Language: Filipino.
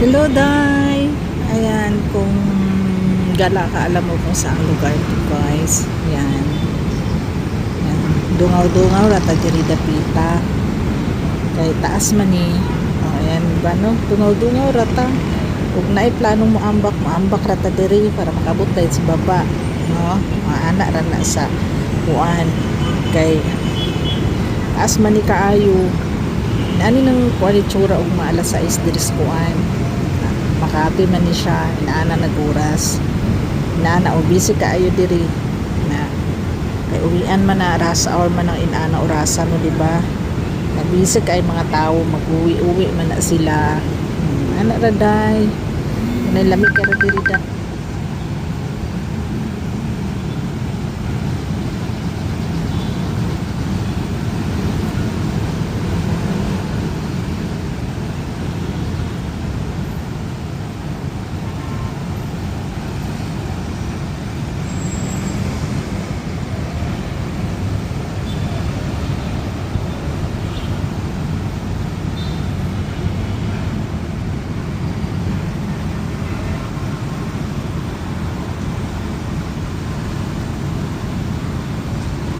Hello, Day! Ayan, kung gala ka, alam mo kung saan lugar to, guys. Ayan. Ayan. Dungaw-dungaw, rata diri dapita. Kay taas man ni. Oh, ayan, ba no? Dungaw-dungaw, rata. Kung naay planong maambak rata diri para makabot tayo sa baba. No? Mga anak rana sa kuan. Kay taas man ni kaayo. Ani nang kuan itsura og maalas 6 diri sa kuan. Makati man ni siya, inaana naguras. Inaana o busy kaayo diri na kay uwian man na rush hour man ang inaana orasan no, di ba? Na busy kay mga tao mag-uwi man na sila. Ana ra day. Nay lamig ka ra diri da.